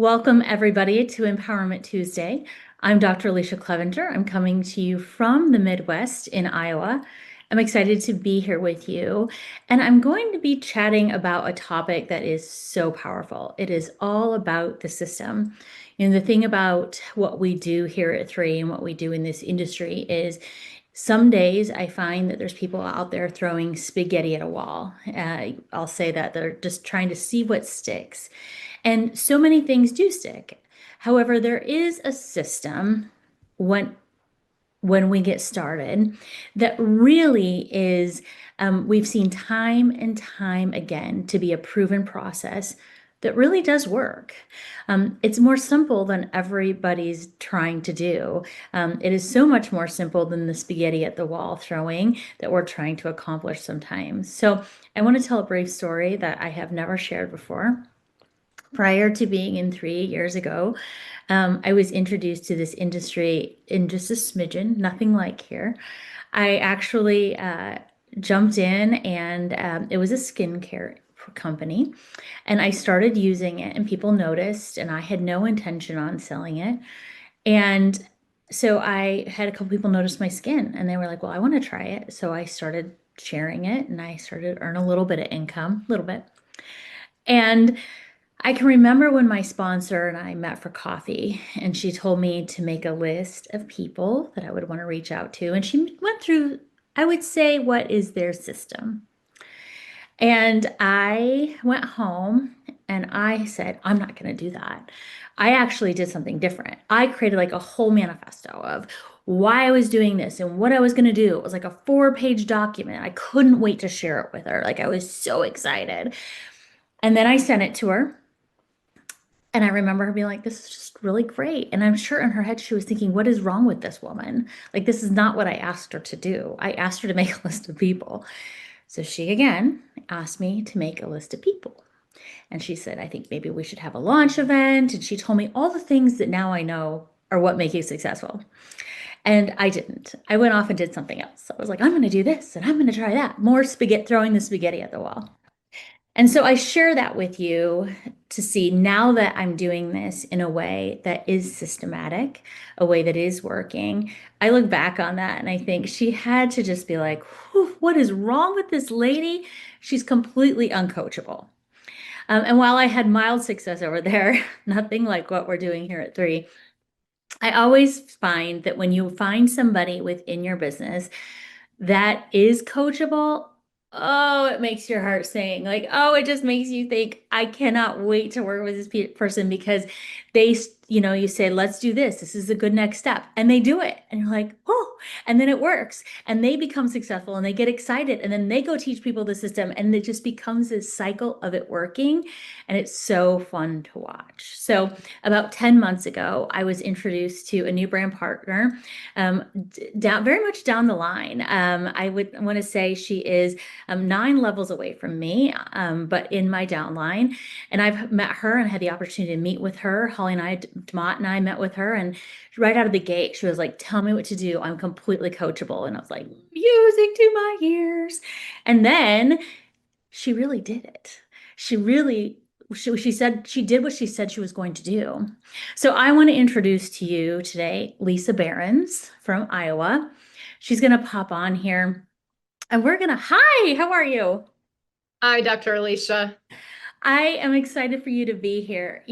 Welcome, everybody, to Empowerment Tuesday. I'm Dr. Alicia Clevenger. I'm coming to you from the Midwest in Iowa. I'm excited to be here with you, and I'm going to be chatting about a topic that is so powerful. It is all about the system. And the thing about what we do here at Three and what we do in this industry is some days I find that there's people out there throwing spaghetti at a wall. I'll say that they're just trying to see what sticks. And so many things do stick. However, there is a system when we get started that really is, we've seen time and time again to be a proven process that really does work. It's more simple than everybody's trying to do. It is so much more simple than the spaghetti at the wall throwing that we're trying to accomplish sometimes. So I want to tell a brief story that I have never shared before. Prior to being in Three years ago, I was introduced to this industry in just a smidgen, nothing like here. I actually jumped in, and it was a skincare company, and I started using it, and people noticed, and I had no intention on selling it. And so I had a couple people notice my skin, and they were like, "Well, I want to try it." So I started sharing it, and I started to earn a little bit of income, a little bit. And I can remember when my sponsor and I met for coffee, and she told me to make a list of people that I would want to reach out to. And she went through, I would say, what is their system. And I went home and I said, I'm not going to do that. I actually did something different. I created like a whole manifesto of why I was doing this and what I was going to do. It was like a 4-page document. I couldn't wait to share it with her. Like I was so excited. And then I sent it to her. And I remember her being like, this is just really great. And I'm sure in her head she was thinking, what is wrong with this woman? Like, this is not what I asked her to do. I asked her to make a list of people. So she again asked me to make a list of people. And she said, I think maybe we should have a launch event. And she told me all the things that now I know are what make you successful. And I didn't. I went off and did something else. I was like, I'm going to do this and I'm going to try that. More spaghetti, throwing the spaghetti at the wall. And so I share that with you to see now that I'm doing this in a way that is systematic, a way that is working. I look back on that and I think she had to just be like, what is wrong with this lady? She's completely uncoachable. And while I had mild success over there, nothing like what we're doing here at Three, I always find that when you find somebody within your business that is coachable, oh, it makes your heart sing. Like, oh, it just makes you think, I cannot wait to work with this person because they, you say, let's do this. This is a good next step. And they do it. And you're like, oh, and then it works. And they become successful and they get excited. And then they go teach people the system. And it just becomes this cycle of it working. And it's so fun to watch. So about 10 months ago, I was introduced to a new brand partner, very much down the line. I would want to say she is 9 levels away from me, but in my downline. And I've met her and had the opportunity to meet with her. Holly and I, Demott and I met with her, and right out of the gate, she was like, tell me what to do. I'm completely coachable. And I was like, music to my ears. And then she really did it. She said she did what she said she was going to do. So I want to introduce to you today Lisa Behrends from Iowa. She's going to pop on here and hi, how are you? Hi, Dr. Alicia. I am excited for you to be here.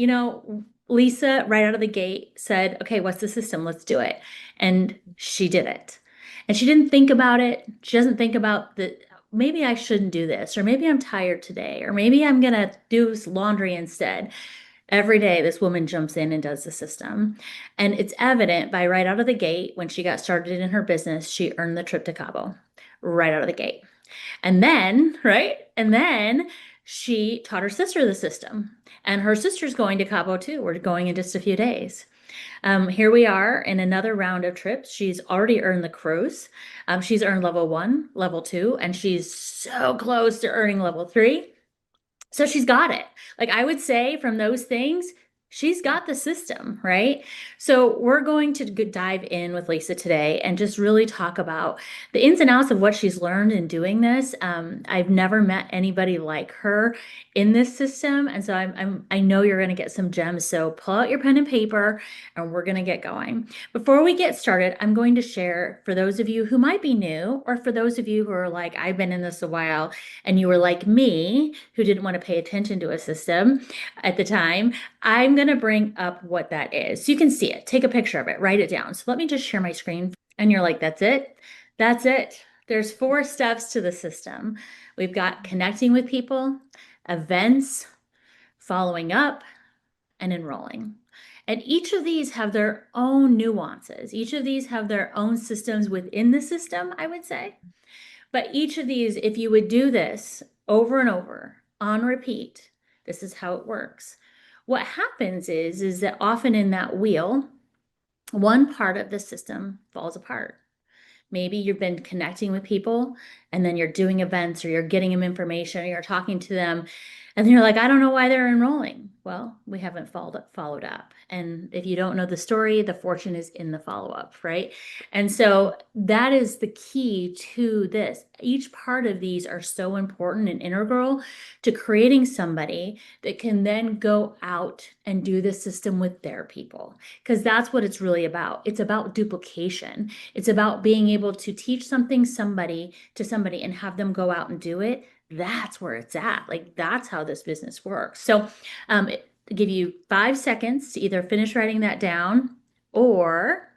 Lisa, right out of the gate, said, okay, what's the system? Let's do it. And she did it. And she didn't think about it. She doesn't think about maybe I shouldn't do this, or maybe I'm tired today, or maybe I'm going to do laundry instead. Every day, this woman jumps in and does the system. And it's evident by right out of the gate, when she got started in her business, she earned the trip to Cabo right out of the gate. And then, right? And then she taught her sister the system. And her sister's going to Cabo too. We're going in just a few days. Here we are in another round of trips. She's already earned the cruise. She's earned level 1, level 2, and she's so close to earning level 3. So she's got it. Like I would say from those things, She's got the system, right? So we're going to dive in with Lisa today and just really talk about the ins and outs of what she's learned in doing this. I've never met anybody like her in this system, and so I know you're going to get some gems. So pull out your pen and paper, and we're going to get going. Before we get started, I'm going to share for those of you who might be new, or for those of you who are like, I've been in this a while, and you were like me, who didn't want to pay attention to a system at the time. I'm going to bring up what that is. So you can see it. Take a picture of it, write it down. So let me just share my screen. And you're like, that's it? That's it. There's 4 steps to the system. We've got connecting with people, events, following up, and enrolling. And each of these have their own nuances. Each of these have their own systems within the system, I would say. But each of these, if you would do this over and over on repeat, this is how it works. What happens is that often in that wheel, one part of the system falls apart. Maybe you've been connecting with people and then you're doing events or you're getting them information or you're talking to them and then you're like, I don't know why they're enrolling. Well, we haven't followed up. And if you don't know the story, the fortune is in the follow up, right? And so that is the key to this. Each part of these are so important and integral to creating somebody that can then go out and do the system with their people. Because that's what it's really about. It's about duplication. It's about being able to teach something to somebody and have them go out and do it. That's where it's at. Like that's how this business works. So give you 5 seconds to either finish writing that down or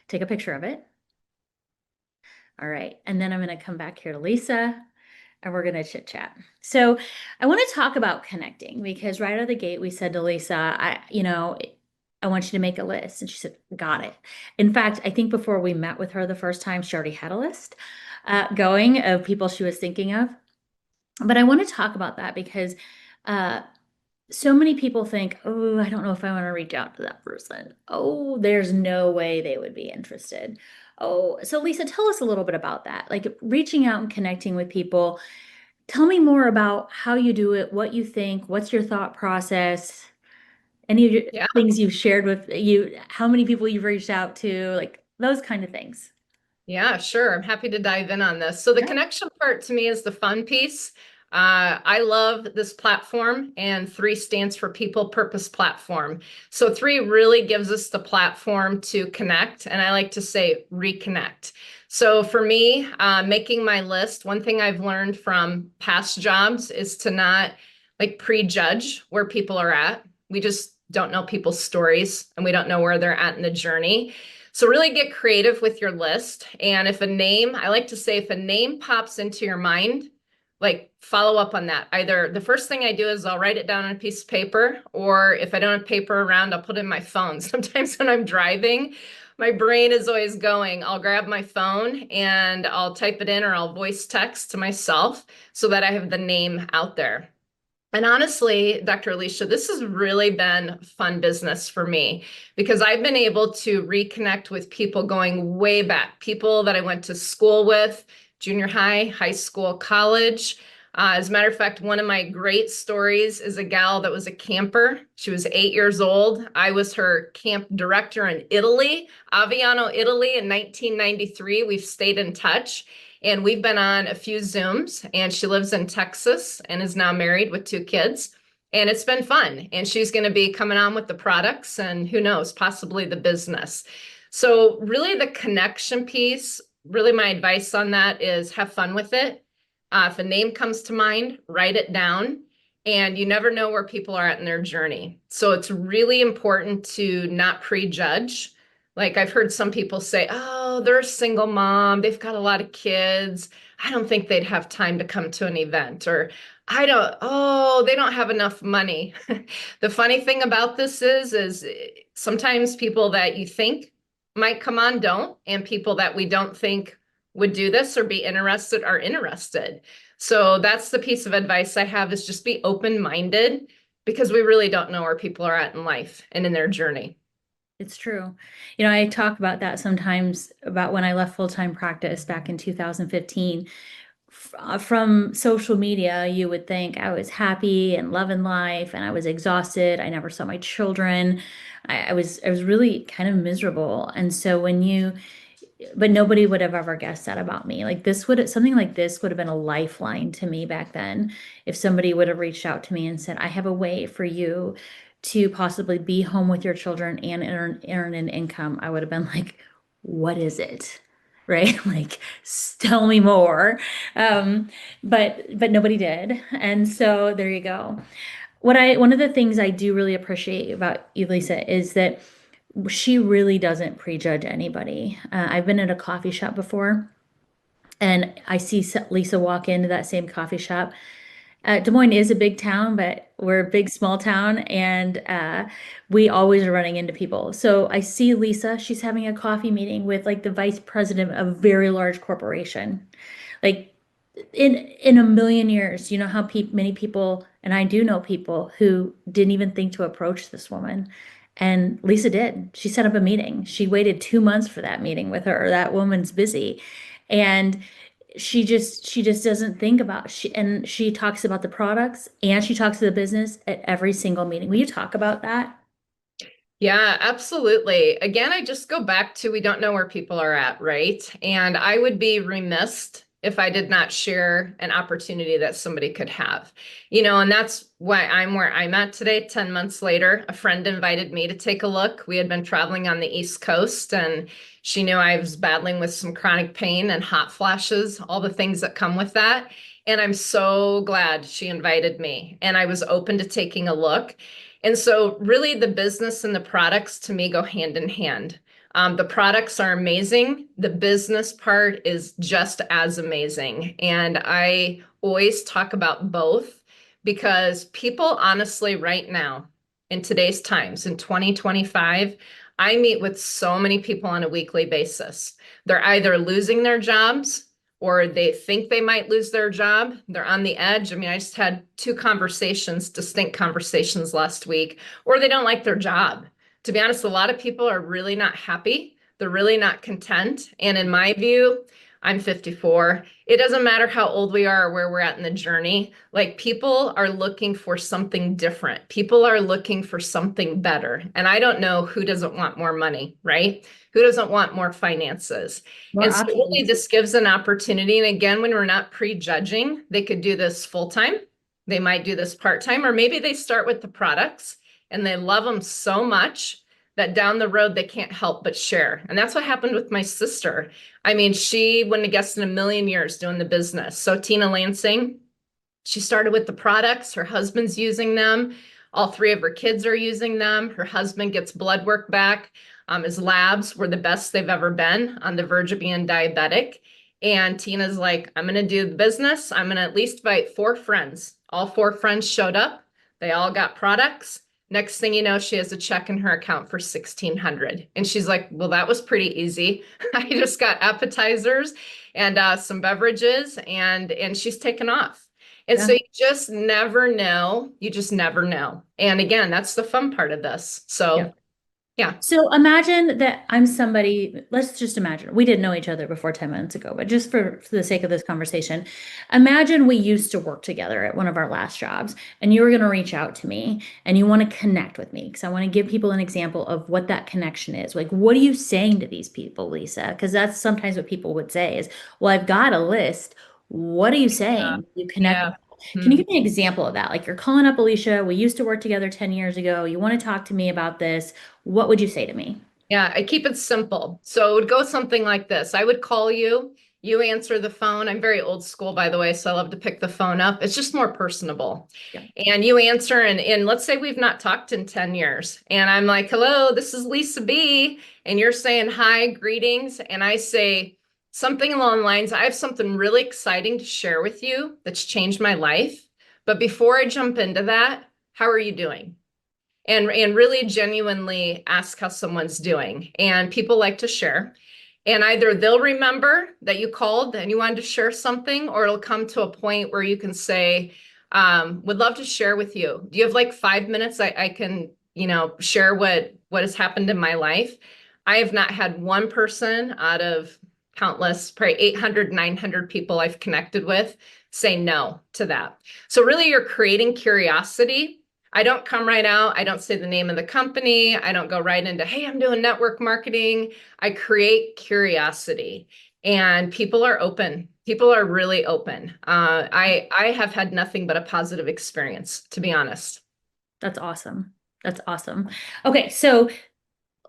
take a picture of it. All right. And then I'm going to come back here to Lisa and we're going to chit chat. So I want to talk about connecting because right out of the gate, we said to Lisa, I want you to make a list. And she said, got it. In fact, I think before we met with her the first time, she already had a list going of people she was thinking of. But I want to talk about that because uh, so many people think, oh, I don't know if I want to reach out to that person. Oh, there's no way they would be interested. Oh, so Lisa, tell us a little bit about that. Like reaching out and connecting with people. Tell me more about how you do it, what you think, what's your thought process, any of your Yeah, things you've shared with you, how many people you've reached out to, like those kind of things. yeah, sure. I'm happy to dive in on this. So the Yeah. connection part to me is the fun piece. I love this platform, and 3 stands for People Purpose Platform. So 3 really gives us the platform to connect, and I like to say reconnect. So for me, making my list, one thing I've learned from past jobs is to not like prejudge where people are at. We just don't know people's stories, and we don't know where they're at in the journey. So really get creative with your list. And if a name, I like to say if a name pops into your mind, like follow up on that. Either the first thing I do is I'll write it down on a piece of paper, or if I don't have paper around, I'll put it in my phone. Sometimes when I'm driving, my brain is always going. I'll grab my phone and I'll type it in or I'll voice text to myself so that I have the name out there. And honestly, Dr. Alicia, this has really been fun business for me because I've been able to reconnect with people going way back, people that I went to school with, junior high, high school, college. As a matter of fact, one of my great stories is a gal that was a camper. She was 8 years old. I was her camp director in Italy, Aviano, Italy in 1993. We've stayed in touch. And we've been on a few Zooms, and she lives in Texas and is now married with 2 kids. And it's been fun. And she's going to be coming on with the products and who knows, possibly the business. So, really, the connection piece, really, my advice on that is have fun with it. If a name comes to mind, write it down. And you never know where people are at in their journey. So, it's really important to not prejudge. Like I've heard some people say, oh, they're a single mom. They've got a lot of kids. I don't think they'd have time to come to an event. Or oh, they don't have enough money. The funny thing about this is sometimes people that you think might come on don't, and people that we don't think would do this or be interested are interested. So that's the piece of advice I have is just be open-minded because we really don't know where people are at in life and in their journey. It's true. I talk about that sometimes about when I left full-time practice back in 2015. from social media, you would think I was happy and loving life, and I was exhausted. I never saw my children. I was really kind of miserable. And so but nobody would have ever guessed that about me. Like something like this would have been a lifeline to me back then. If somebody would have reached out to me and said, I have a way for you to possibly be home with your children and earn an income, I would have been like, what is it? Right? Like, tell me more. Um, but nobody did. And so there you go. One of the things I do really appreciate about you, Lisa, is that she really doesn't prejudge anybody. I've been at a coffee shop before, and I see Lisa walk into that same coffee shop. Des Moines is a big town, but we're a big small town, and we always are running into people. So I see Lisa, she's having a coffee meeting with like the vice president of a very large corporation. Like in a million years, you know how many people, and I do know people who didn't even think to approach this woman. And Lisa did. She set up a meeting. She waited 2 months for that meeting with her. That woman's busy. And she just doesn't think about and she talks about the products and she talks to the business at every single meeting. Will you talk about that? Yeah, absolutely. Again, I just go back to we don't know where people are at, right? And I would be remiss if I did not share an opportunity that somebody could have. And that's why I'm where I'm at today. 10 months later, a friend invited me to take a look. We had been traveling on the East Coast, and she knew I was battling with some chronic pain and hot flashes, all the things that come with that. And I'm so glad she invited me, and I was open to taking a look. And so, really, the business and the products to me go hand in hand. The products are amazing. The business part is just as amazing. And I always talk about both because people, honestly, right now, in today's times, in 2025, I meet with so many people on a weekly basis. They're either losing their jobs or they think they might lose their job. They're on the edge. I mean, I just had two conversations, distinct conversations last week, or they don't like their job. To be honest, a lot of people are really not happy. They're really not content. And in my view, I'm 54. It doesn't matter how old we are or where we're at in the journey. Like, people are looking for something different. People are looking for something better. And I don't know who doesn't want more money, right? Who doesn't want more finances? More And so really options. this gives an opportunity. And again, when we're not prejudging, they could do this full time. They might do this part time, or maybe they start with the products and they love them so much that down the road they can't help but share. And that's what happened with my sister. I mean, she wouldn't have guessed in a million years doing the business. So Tina Lansing, she started with the products. Her husband's using them. All three of her kids are using them. Her husband gets blood work back. His labs were the best they've ever been, on the verge of being diabetic. And Tina's like, I'm going to do the business. I'm going to at least invite 4 friends. All 4 friends showed up. They all got products. Next thing you know, she has a check in her account for 1,600. And she's like, well, that was pretty easy. I just got appetizers and some beverages, and she's taken off. And so Yeah. you just never know. You just never know. And again, that's the fun part of this. Yeah. So yeah. So imagine that I'm somebody, let's just imagine we didn't know each other before 10 minutes ago, but just for the sake of this conversation, imagine we used to work together at one of our last jobs and you were going to reach out to me and you want to connect with me because I want to give people an example of what that connection is. Like, what are you saying to these people, Lisa? Because that's sometimes what people would say is, well, I've got a list. What are you saying? You connect with Yeah. them. Can you Hmm. give me an example of that? Like, you're calling up Alicia. We used to work together 10 years ago. You want to talk to me about this. What would you say to me? Yeah, I keep it simple. So it would go something like this. I would call you, you answer the phone. I'm very old school, by the way, so I love to pick the phone up. It's just more personable. Yeah. And you answer, and let's say we've not talked in 10 years. And I'm like, hello, this is Lisa B. And you're saying hi, greetings. And I say something along the lines, I have something really exciting to share with you that's changed my life. But before I jump into that, how are you doing? And really genuinely ask how someone's doing. And people like to share. And either they'll remember that you called and you wanted to share something, or it'll come to a point where you can say, would love to share with you. Do you have like 5 minutes? I can, share what has happened in my life. I have not had one person out of countless, probably 800, 900 people I've connected with say no to that. So really you're creating curiosity. I don't come right out. I don't say the name of the company. I don't go right into, hey, I'm doing network marketing. I create curiosity and people are open. People are really open. I have had nothing but a positive experience, to be honest. That's awesome. That's awesome. Okay, so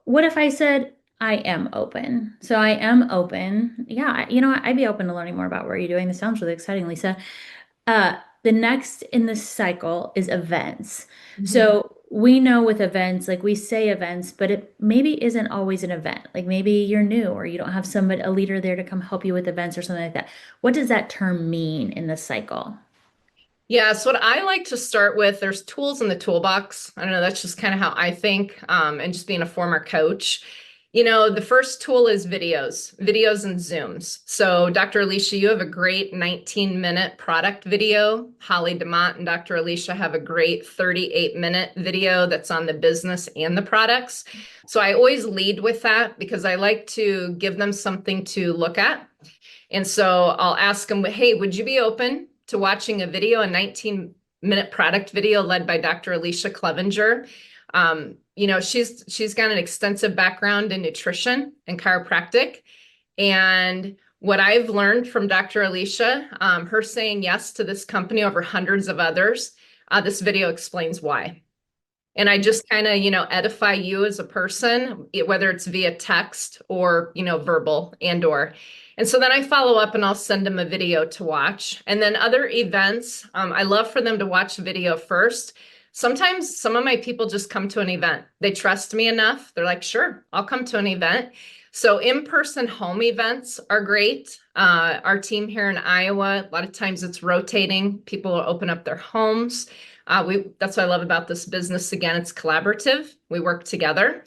what if I said I am open? So I am open. Yeah, you know what? I'd be open to learning more about what you're doing. This sounds really exciting, Lisa. The next in the cycle is events. Mhm. So we know with events, like we say events, but it maybe isn't always an event. Like maybe you're new or you don't have somebody, a leader there to come help you with events or something like that. What does that term mean in the cycle? Yeah, so what I like to start with, there's tools in the toolbox. I don't know, that's just kind of how I think, and just being a former coach. The first tool is videos and Zooms. So Dr. Alicia, you have a great 19-minute product video. Holly DeMont and Dr. Alicia have a great 38-minute video that's on the business and the products. So I always lead with that because I like to give them something to look at. And so I'll ask them, hey, would you be open to watching a video, a 19-minute product video led by Dr. Alicia Clevenger? She's got an extensive background in nutrition and chiropractic. And what I've learned from Dr. Alicia, her saying yes to this company over hundreds of others, this video explains why. And I just kind of, edify you as a person, whether it's via text or, verbal and so then I follow up and I'll send them a video to watch. And then other events, I love for them to watch the video first. Sometimes some of my people just come to an event. They trust me enough. They're like, sure, I'll come to an event. So in-person home events are great. Our team here in Iowa, a lot of times it's rotating. People will open up their homes. That's what I love about this business. Again, it's collaborative. We work together.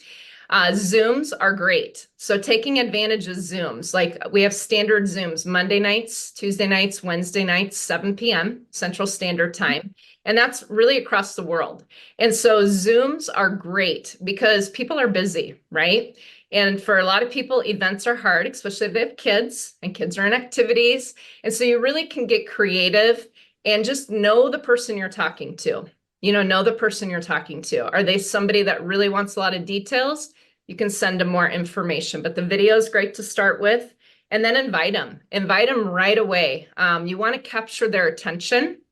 Zooms are great. So taking advantage of Zooms, like we have standard Zooms Monday nights, Tuesday nights, Wednesday nights, 7 p.m. Central Standard Time. And that's really across the world. And so Zooms are great because people are busy, right? And for a lot of people, events are hard, especially if they have kids and kids are in activities. And so you really can get creative and just know the person you're talking to. Know the person you're talking to. Are they somebody that really wants a lot of details? You can send them more information, but the video is great to start with. And then invite them right away. You want to capture their attention.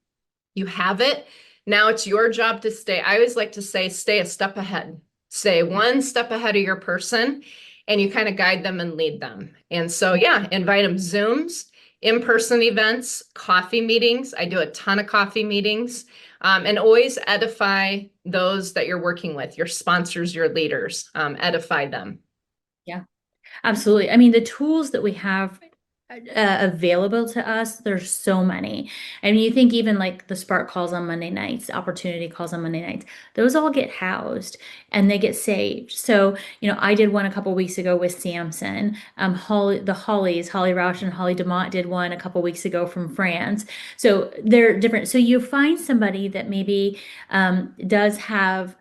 You have it. Now it's your job to stay. I always like to say, stay a step ahead. Stay one step ahead of your person and you kind of guide them and lead them. And so, yeah, invite them Zooms, in-person events, coffee meetings. I do a ton of coffee meetings. And always edify those that you're working with, your sponsors, your leaders, edify them. Yeah. Absolutely. I mean, the tools that we have available to us, there's so many. I mean, you think even like the Spark calls on Monday nights, opportunity calls on Monday nights, those all get housed and they get saved. So, I did one a couple weeks ago with Samson. The Hollies, Holly Rausch and Holly DeMont did one a couple weeks ago from France. So they're different. So you find somebody that maybe does have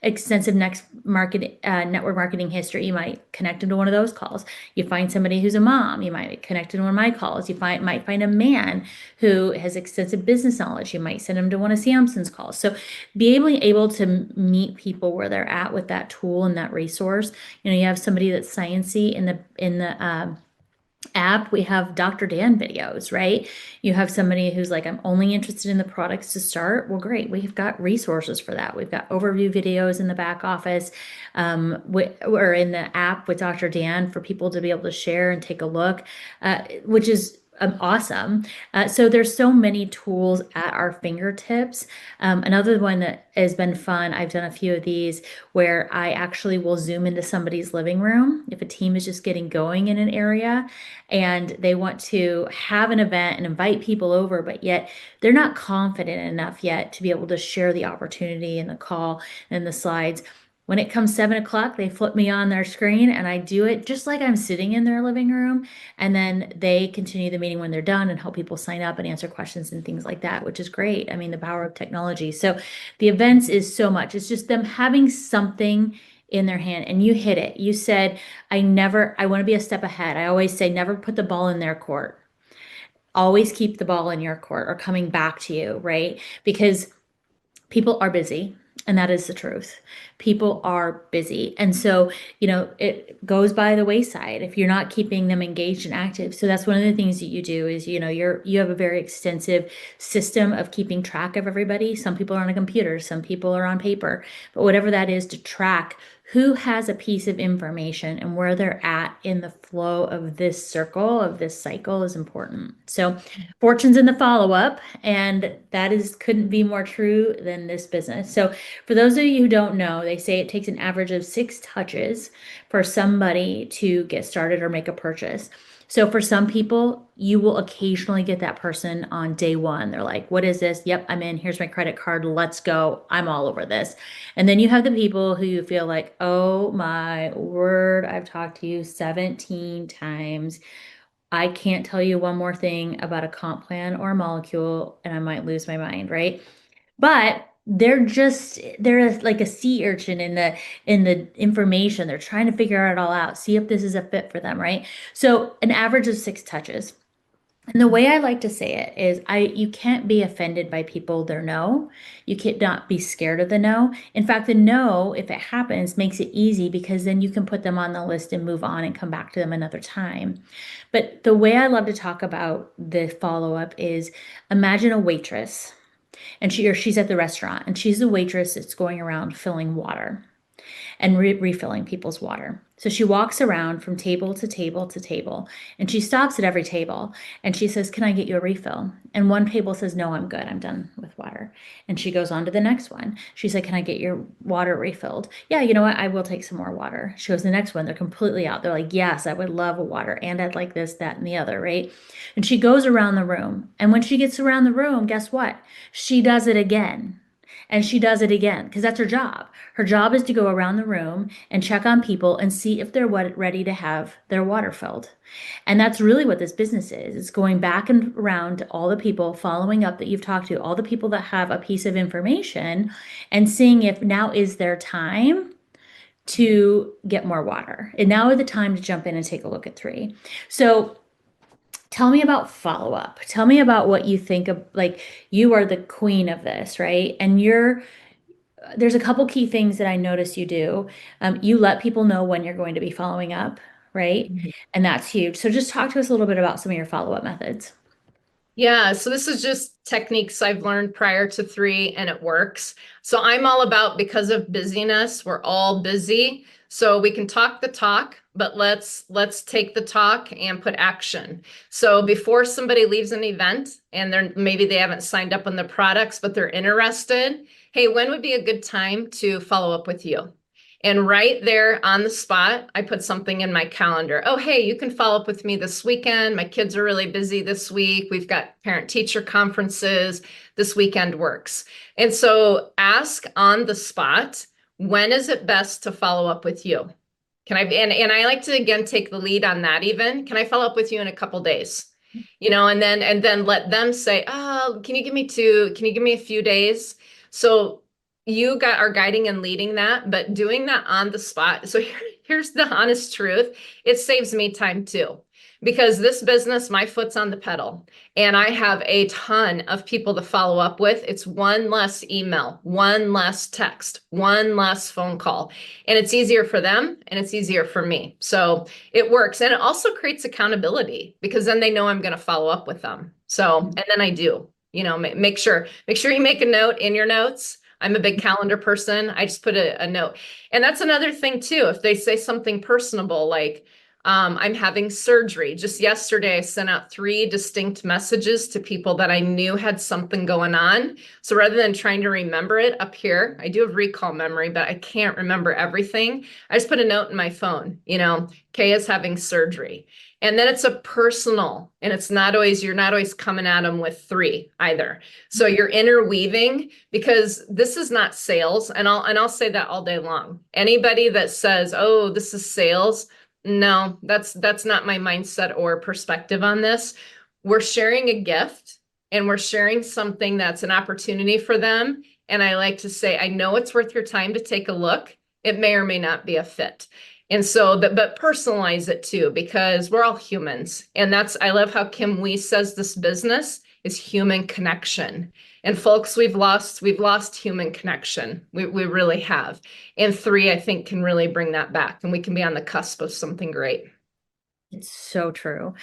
extensive network marketing history. You might connect them to one of those calls. You find somebody who's a mom. You might connect to one of my calls. Might find a man who has extensive business knowledge. You might send them to one of Samson's calls. So be able to meet people where they're at with that tool and that resource. You have somebody that's sciencey in the app, we have Dr. Dan videos, right? You have somebody who's like, I'm only interested in the products to start. Well, great. We've got resources for that. We've got overview videos in the back office, or in the app with Dr. Dan for people to be able to share and take a look, which is awesome. So there's so many tools at our fingertips. Another one that has been fun, I've done a few of these where I actually will zoom into somebody's living room if a team is just getting going in an area and they want to have an event and invite people over, but yet they're not confident enough yet to be able to share the opportunity and the call and the slides. When it comes 7 o'clock, they flip me on their screen and I do it just like I'm sitting in their living room. And then they continue the meeting when they're done and help people sign up and answer questions and things like that, which is great. I mean, the power of technology. So the events is so much. It's just them having something in their hand, and you hit it. You said, I want to be a step ahead. I always say, never put the ball in their court. Always keep the ball in your court or coming back to you, right? Because people are busy, and that is the truth. People are busy. And so, it goes by the wayside if you're not keeping them engaged and active. So that's one of the things that you do is, you have a very extensive system of keeping track of everybody. Some people are on a computer, some people are on paper, but whatever that is to track who has a piece of information and where they're at in the flow of this circle of this cycle is important. So fortune's in the follow-up, and that is couldn't be more true than this business. So for those of you who don't know, they say it takes an average of 6 touches for somebody to get started or make a purchase. So for some people, you will occasionally get that person on day one. They're like, what is this? Yep, I'm in. Here's my credit card. Let's go. I'm all over this. And then you have the people who feel like, oh my word, I've talked to you 17 times. I can't tell you one more thing about a comp plan or a molecule, and I might lose my mind, right? But they're like a sea urchin in the information. They're trying to figure it all out, see if this is a fit for them, right? So an average of 6 touches. And the way I like to say it is you can't be offended by people their no. You can't not be scared of the no. In fact, the no, if it happens, makes it easy because then you can put them on the list and move on and come back to them another time. But the way I love to talk about the follow-up is imagine a waitress and she's at the restaurant and she's the waitress that's going around filling water and refilling people's water. So she walks around from table to table to table, and she stops at every table and she says, can I get you a refill? And one table says, no, I'm good. I'm done with water. And she goes on to the next one. She said, can I get your water refilled? Yeah, you know what? I will take some more water. She goes to the next one. They're completely out. They're like, yes, I would love a water. And I'd like this, that, and the other, right? And she goes around the room. And when she gets around the room, guess what? She does it again. And she does it again because that's her job. Her job is to go around the room and check on people and see if they're ready to have their water filled. And that's really what this business is. It's going back and around to all the people, following up that you've talked to, all the people that have a piece of information and seeing if now is their time to get more water. And now is the time to jump in and take a look at three. So tell me about follow up. Tell me about what you think of, like, you are the queen of this, right? And there's a couple key things that I notice you do. You let people know when you're going to be following up, right? Mhm. And that's huge. So just talk to us a little bit about some of your follow up methods. Yeah, so this is just techniques I've learned prior to three, and it works. So I'm all about, because of busyness, we're all busy. So we can talk the talk, but let's take the talk and put action. So before somebody leaves an event and maybe they haven't signed up on the products, but they're interested, hey, when would be a good time to follow up with you? And right there on the spot, I put something in my calendar. Oh, hey, you can follow up with me this weekend. My kids are really busy this week. We've got parent-teacher conferences. This weekend works. And so ask on the spot, when is it best to follow up with you? Can I, and I like to, again, take the lead on that even. Can I follow up with you in a couple days? And then let them say, oh, can you give me a few days? So are guiding and leading that, but doing that on the spot. So here's the honest truth. It saves me time too, because this business, my foot's on the pedal and I have a ton of people to follow up with. It's one less email, one less text, one less phone call, and it's easier for them and it's easier for me. So it works. And it also creates accountability because then they know I'm going to follow up with them. So, and then I do, make sure you make a note in your notes. I'm a big calendar person. I just put a note. And that's another thing too. If they say something personable, like, I'm having surgery. Just yesterday, I sent out 3 distinct messages to people that I knew had something going on. So rather than trying to remember it up here, I do have recall memory, but I can't remember everything. I just put a note in my phone, Kay is having surgery. And then it's a personal, and you're not always coming at them with 3 either. So you're interweaving, because this is not sales. And I'll say that all day long. Anybody that says, oh, this is sales, no, that's not my mindset or perspective on this. We're sharing a gift and we're sharing something that's an opportunity for them. And I like to say, I know it's worth your time to take a look. It may or may not be a fit. And so that, but personalize it too, because we're all humans. And that's, I love how Kim Wee says this business is human connection. And folks, we've lost human connection. We really have. And three, I think, can really bring that back, and we can be on the cusp of something great. It's so true.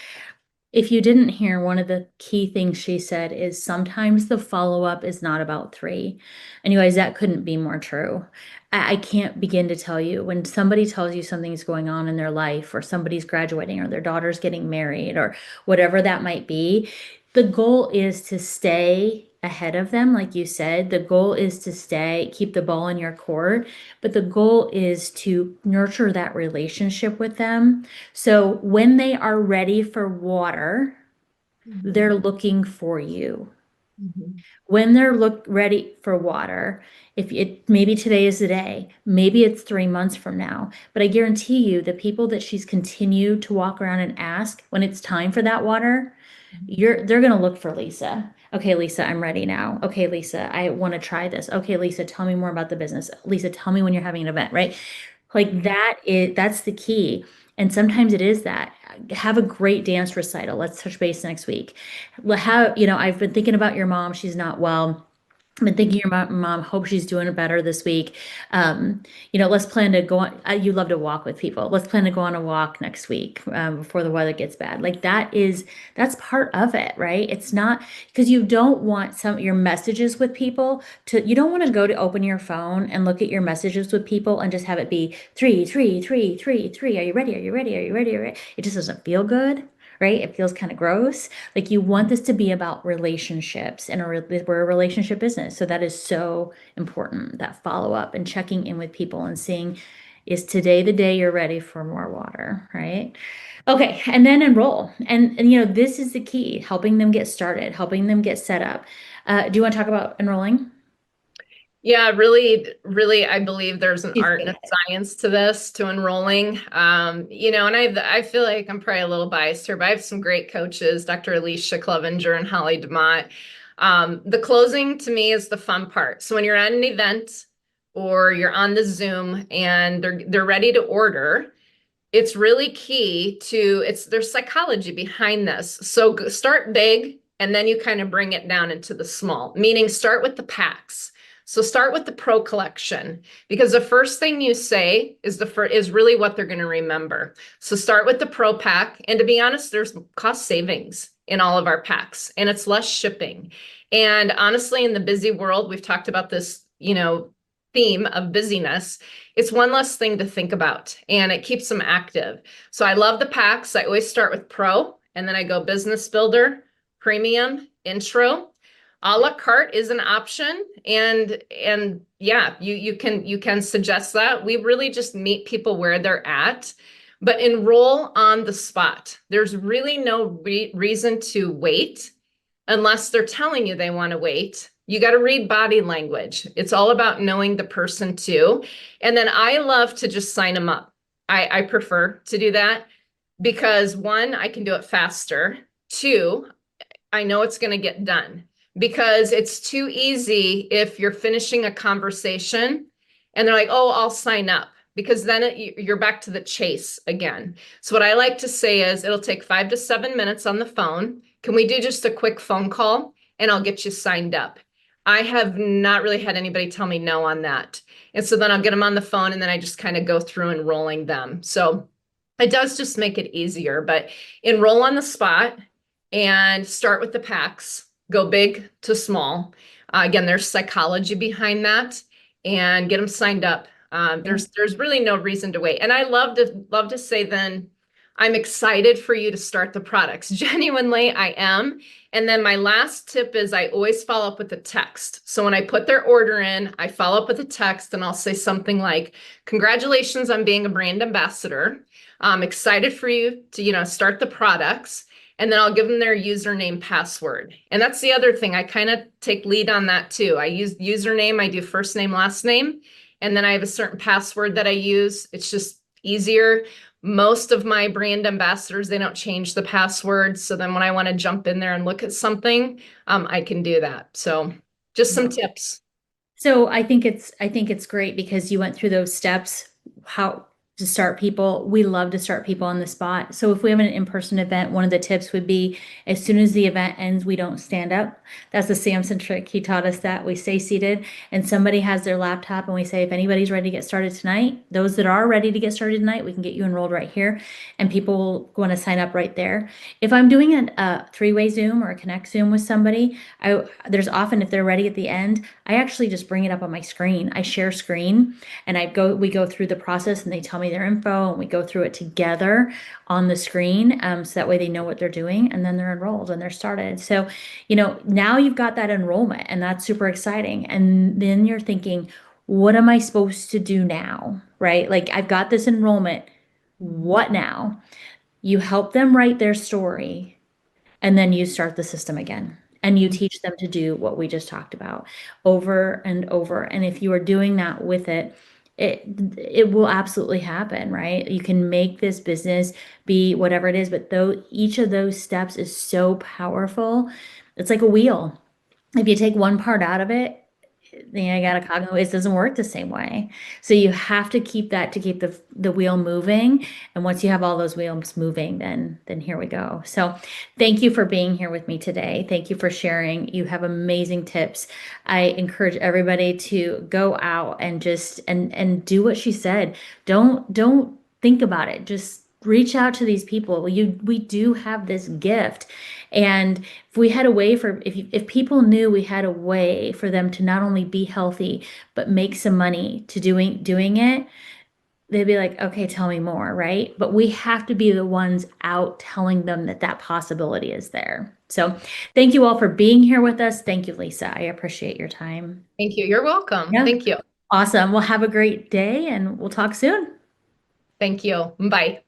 If you didn't hear, one of the key things she said is sometimes the follow-up is not about three. And you guys, that couldn't be more true. I can't begin to tell you when somebody tells you something's going on in their life, or somebody's graduating, or their daughter's getting married, or whatever that might be, the goal is to stay ahead of them. Like you said, the goal is to keep the ball in your court, but the goal is to nurture that relationship with them. So when they are ready for water, Mhm, they're looking for you. mhm, When they're look ready for water, if it maybe today is the day, maybe it's 3 months from now, but I guarantee you the people that she's continued to walk around and ask when it's time for that water, they're gonna look for Lisa. Okay, Lisa, I'm ready now. Okay, Lisa, I want to try this. Okay, Lisa, tell me more about the business. Lisa, tell me when you're having an event, right? Like that's the key. And sometimes it is that. Have a great dance recital. Let's touch base next week. I've been thinking about your mom. She's not well. I've been thinking your mom, hope she's doing better this week. Let's plan to go on. You love to walk with people. Let's plan to go on a walk next week before the weather gets bad. Like that's part of it, right? It's not because you don't want your messages with people you don't want to go to open your phone and look at your messages with people and just have it be three, three, three, three, three. Are you ready? Are you ready? Are you ready? Are you ready? It just doesn't feel good. Right? It feels kind of gross. Like you want this to be about relationships and we're a relationship business. So that is so important, that follow up and checking in with people and seeing, is today the day you're ready for more water, right? Okay, and then enroll. And this is the key, helping them get started, helping them get set up. Do you want to talk about enrolling? Yeah, really, really, I believe there's an She's art good and a at it. science to this, to enrolling. And I feel like I'm probably a little biased here, but I have some great coaches, Dr. Alicia Clevenger and Holly DeMott. The closing to me is the fun part. So when you're at an event or you're on the Zoom and they're ready to order, it's really key to there's psychology behind this. So start big and then you kind of bring it down into the small, meaning start with the packs. So start with the pro collection, because the first thing you say is really what they're going to remember. So start with the pro pack, and to be honest, there's cost savings in all of our packs and it's less shipping. And honestly, in the busy world, we've talked about this, theme of busyness. It's one less thing to think about and it keeps them active. So I love the packs. I always start with pro and then I go business builder, premium, intro. A la carte is an option, and yeah, you can suggest that. We really just meet people where they're at, but enroll on the spot. There's really no reason to wait unless they're telling you they want to wait. You got to read body language. It's all about knowing the person too. And then I love to just sign them up. I prefer to do that because one, I can do it faster. Two, I know it's going to get done, because it's too easy if you're finishing a conversation and they're like, oh, I'll sign up, because then you're back to the chase again. So what I like to say is it'll take 5 to 7 minutes on the phone. Can we do just a quick phone call and I'll get you signed up? I have not really had anybody tell me no on that. And so then I'll get them on the phone and then I just kind of go through enrolling them. So it does just make it easier, but enroll on the spot and start with the packs, go big to small. Again, there's psychology behind that, and get them signed up. Yeah. There's really no reason to wait. And I love to say then, I'm excited for you to start the products. Genuinely, I am. And then my last tip is I always follow up with a text. So when I put their order in, I follow up with a text and I'll say something like, congratulations on being a brand ambassador. I'm excited for you to, start the products. And then I'll give them their username password. And that's the other thing. I kind of take lead on that too. I use username, I do first name, last name, and then I have a certain password that I use. It's just easier. Most of my brand ambassadors, they don't change the password. So then when I want to jump in there and look at something, I can do that. So just some tips. So I think it's great because you went through those steps, how to start people. We love to start people on the spot. So if we have an in-person event, one of the tips would be as soon as the event ends, we don't stand up. That's the Samson trick. He taught us that. We stay seated and somebody has their laptop and we say, if anybody's ready to get started tonight, those that are ready to get started tonight, we can get you enrolled right here. And people will want to sign up right there. If I'm doing a three-way Zoom or a Connect Zoom with somebody, there's often if they're ready at the end, I actually just bring it up on my screen. I share screen and we go through the process and they tell me their info and we go through it together on the screen. So that way they know what they're doing and then they're enrolled and they're started. So, now you've got that enrollment and that's super exciting. And then you're thinking, what am I supposed to do now? Right? Like I've got this enrollment. What now? You help them write their story and then you start the system again and you teach them to do what we just talked about over and over. And if you are doing that with it, it it will absolutely happen, right? You can make this business be whatever it is, but though each of those steps is so powerful, it's like a wheel. If you take one part out of it, I got a cognitive, it doesn't work the same way. So you have to keep that to keep the wheel moving. And once you have all those wheels moving, then here we go. So thank you for being here with me today. Thank you for sharing. You have amazing tips. I encourage everybody to go out and just and do what she said. Don't think about it. Just reach out to these people. We do have this gift. And if we had a way for if people knew we had a way for them to not only be healthy but make some money to doing it, they'd be like, okay, tell me more, right? But we have to be the ones out telling them that that possibility is there. So thank you all for being here with us. Thank you, Lisa. I appreciate your time. Thank you. You're welcome. Yeah. Thank you. Awesome. Well, have a great day and we'll talk soon. Thank you. Bye.